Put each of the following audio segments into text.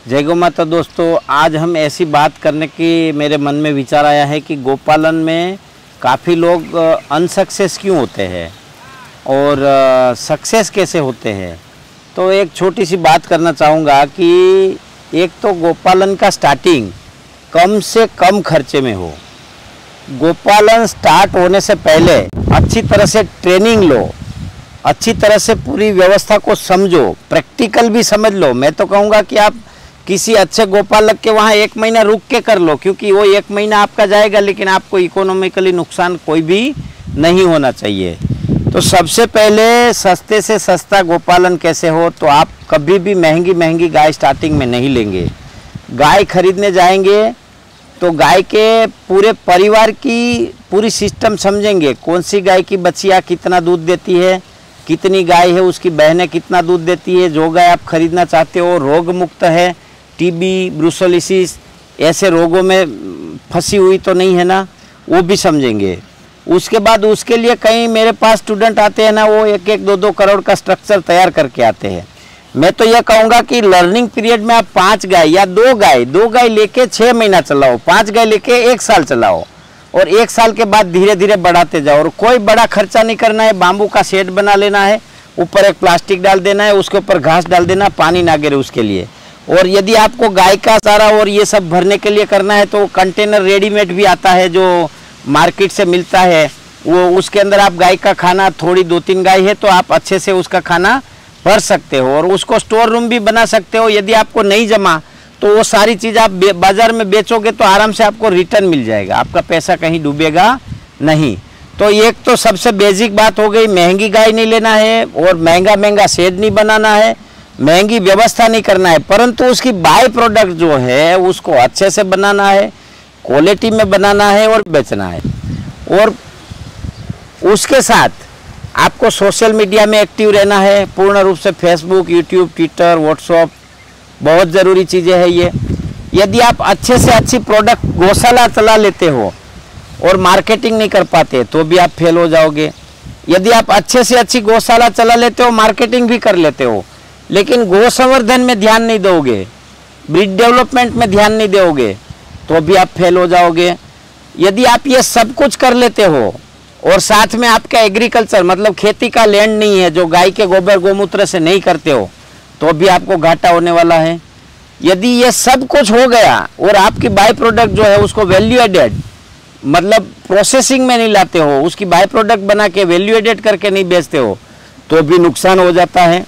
जय गौ माता। दोस्तों, आज हम ऐसी बात करने की मेरे मन में विचार आया है कि गोपालन में काफ़ी लोग अनसक्सेस क्यों होते हैं और सक्सेस कैसे होते हैं। तो एक छोटी सी बात करना चाहूँगा कि एक तो गोपालन का स्टार्टिंग कम से कम खर्चे में हो। गोपालन स्टार्ट होने से पहले अच्छी तरह से ट्रेनिंग लो, अच्छी तरह से पूरी व्यवस्था को समझो, प्रैक्टिकल भी समझ लो। मैं तो कहूँगा कि आप किसी अच्छे गोपालक के वहाँ 1 महीना रुक के कर लो, क्योंकि वो 1 महीना आपका जाएगा लेकिन आपको इकोनॉमिकली नुकसान कोई भी नहीं होना चाहिए। तो सबसे पहले सस्ते से सस्ता गोपालन कैसे हो, तो आप कभी भी महंगी गाय स्टार्टिंग में नहीं लेंगे। गाय खरीदने जाएंगे तो गाय के पूरे परिवार की पूरी सिस्टम समझेंगे। कौन सी गाय की बच्चियाँ कितना दूध देती है, कितनी गाय है, उसकी बहनें कितना दूध देती है, जो गाय आप खरीदना चाहते हो रोग मुक्त है, टीबी, ब्रुसेलोसिस ऐसे रोगों में फंसी हुई तो नहीं है ना, वो भी समझेंगे। उसके बाद उसके लिए कई मेरे पास स्टूडेंट आते हैं ना, वो 1-1, 2-2 करोड़ का स्ट्रक्चर तैयार करके आते हैं। मैं तो यह कहूँगा कि लर्निंग पीरियड में आप 5 गाय या 2 गाय लेके 6 महीना चलाओ, 5 गाय लेके 1 साल चलाओ और 1 साल के बाद धीरे धीरे बढ़ाते जाओ। और कोई बड़ा खर्चा नहीं करना है। बाम्बू का शेड बना लेना है, ऊपर एक प्लास्टिक डाल देना है, उसके ऊपर घास डाल देना, पानी ना गिरे उसके लिए। और यदि आपको गाय का चारा और ये सब भरने के लिए करना है तो कंटेनर रेडीमेड भी आता है जो मार्केट से मिलता है, वो उसके अंदर आप गाय का खाना, थोड़ी 2-3 गाय है तो आप अच्छे से उसका खाना भर सकते हो और उसको स्टोर रूम भी बना सकते हो। यदि आपको नहीं जमा तो वो सारी चीज़ आप बाज़ार में बेचोगे तो आराम से आपको रिटर्न मिल जाएगा, आपका पैसा कहीं डूबेगा नहीं। तो एक तो सबसे बेसिक बात हो गई, महंगी गाय नहीं लेना है और महंगा शेड नहीं बनाना है, महंगी व्यवस्था नहीं करना है, परंतु उसकी बाय प्रोडक्ट जो है उसको अच्छे से बनाना है, क्वालिटी में बनाना है और बेचना है। और उसके साथ आपको सोशल मीडिया में एक्टिव रहना है, पूर्ण रूप से फेसबुक, यूट्यूब, ट्विटर, व्हाट्सएप बहुत ज़रूरी चीज़ें हैं ये। यदि आप अच्छे से अच्छी प्रोडक्ट गौशाला चला लेते हो और मार्केटिंग नहीं कर पाते तो भी आप फेल हो जाओगे। यदि आप अच्छे से अच्छी गौशाला चला लेते हो, मार्केटिंग भी कर लेते हो, लेकिन गौ संवर्धन में ध्यान नहीं दोगे, ब्रीड डेवलपमेंट में ध्यान नहीं दोगे तो भी आप फेल हो जाओगे। यदि आप ये सब कुछ कर लेते हो और साथ में आपका एग्रीकल्चर मतलब खेती का लैंड नहीं है, जो गाय के गोबर गोमूत्र से नहीं करते हो, तो भी आपको घाटा होने वाला है। यदि ये सब कुछ हो गया और आपकी बाय प्रोडक्ट जो है उसको वैल्यू एडेड मतलब प्रोसेसिंग में नहीं लाते हो, उसकी बाय प्रोडक्ट बना के वैल्यू एडेड करके नहीं बेचते हो, तो भी नुकसान हो जाता है।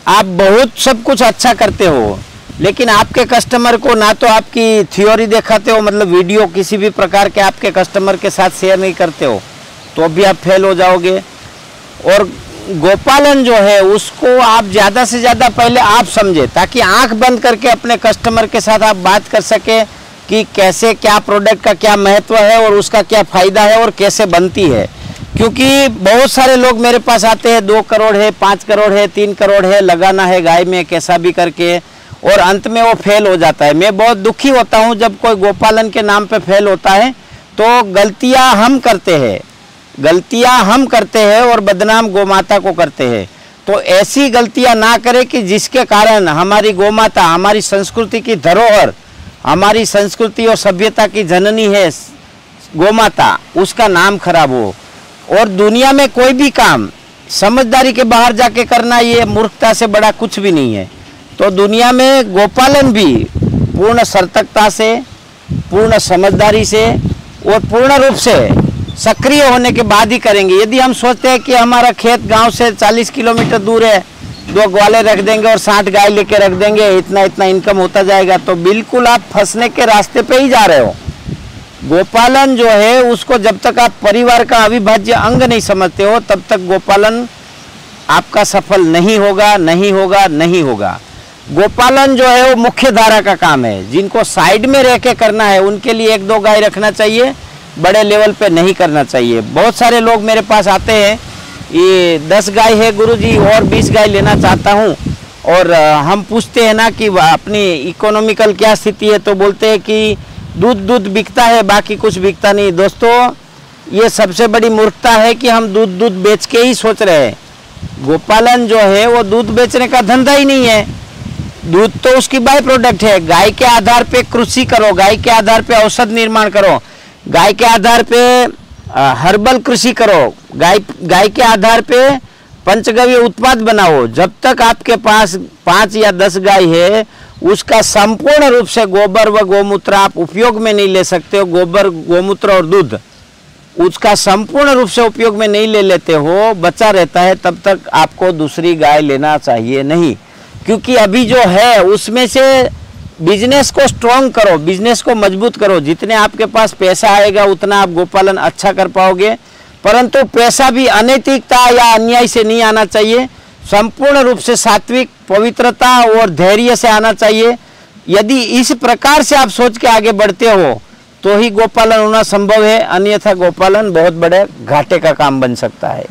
आप बहुत सब कुछ अच्छा करते हो लेकिन आपके कस्टमर को ना तो आपकी थ्योरी दिखाते हो, मतलब वीडियो किसी भी प्रकार के आपके कस्टमर के साथ शेयर नहीं करते हो, तो भी आप फेल हो जाओगे। और गोपालन जो है उसको आप ज़्यादा से ज़्यादा पहले आप समझे, ताकि आंख बंद करके अपने कस्टमर के साथ आप बात कर सके कि कैसे क्या प्रोडक्ट का क्या महत्व है और उसका क्या फ़ायदा है और कैसे बनती है। क्योंकि बहुत सारे लोग मेरे पास आते हैं, 2 करोड़ है, 5 करोड़ है, 3 करोड़ है, लगाना है गाय में कैसा भी करके, और अंत में वो फेल हो जाता है। मैं बहुत दुखी होता हूँ जब कोई गोपालन के नाम पे फेल होता है। तो गलतियाँ हम करते हैं और बदनाम गोमाता को करते हैं। तो ऐसी गलतियाँ ना करें कि जिसके कारण हमारी गोमाता, हमारी संस्कृति की धरोहर, हमारी संस्कृति और सभ्यता की जननी है गोमाता, उसका नाम खराब हो। और दुनिया में कोई भी काम समझदारी के बाहर जाके करना, ये मूर्खता से बड़ा कुछ भी नहीं है। तो दुनिया में गोपालन भी पूर्ण सतर्कता से, पूर्ण समझदारी से और पूर्ण रूप से सक्रिय होने के बाद ही करेंगे। यदि हम सोचते हैं कि हमारा खेत गांव से 40 किलोमीटर दूर है, 2 ग्वाले रख देंगे और 60 गाय लेके रख देंगे, इतना इनकम होता जाएगा, तो बिल्कुल आप फंसने के रास्ते पे ही जा रहे हो। गोपालन जो है उसको जब तक आप परिवार का अविभाज्य अंग नहीं समझते हो तब तक गोपालन आपका सफल नहीं होगा। गोपालन जो है वो मुख्य धारा का काम है। जिनको साइड में रह के करना है उनके लिए 1-2 गाय रखना चाहिए, बड़े लेवल पे नहीं करना चाहिए। बहुत सारे लोग मेरे पास आते हैं, ये 10 गाय है गुरुजी और 20 गाय लेना चाहता हूँ, और हम पूछते हैं ना कि अपनी इकोनॉमिकल क्या स्थिति है, तो बोलते हैं कि दूध बिकता है, बाकी कुछ बिकता नहीं। दोस्तों, ये सबसे बड़ी मूर्खता है कि हम दूध बेच के ही सोच रहे हैं। गोपालन जो है वो दूध बेचने का धंधा ही नहीं है, दूध तो उसकी बाय प्रोडक्ट है। गाय के आधार पे कृषि करो, गाय के आधार पे औषध निर्माण करो, गाय के आधार पे हर्बल कृषि करो, गाय के आधार पे पंचगव्य उत्पाद बनाओ। जब तक आपके पास 5 या 10 गाय है, उसका संपूर्ण रूप से गोबर व गोमूत्र आप उपयोग में नहीं ले सकते हो। गोबर, गोमूत्र और दूध उसका संपूर्ण रूप से उपयोग में नहीं ले लेते हो, बचा रहता है, तब तक आपको दूसरी गाय लेना चाहिए नहीं। क्योंकि अभी जो है उसमें से बिजनेस को स्ट्रॉन्ग करो, बिजनेस को मजबूत करो। जितने आपके पास पैसा आएगा उतना आप गोपालन अच्छा कर पाओगे, परंतु पैसा भी अनैतिकता या अन्याय से नहीं आना चाहिए। संपूर्ण रूप से सात्विक, पवित्रता और धैर्य से आना चाहिए। यदि इस प्रकार से आप सोच के आगे बढ़ते हो तो ही गोपालन होना संभव है, अन्यथा गोपालन बहुत बड़े घाटे का काम बन सकता है।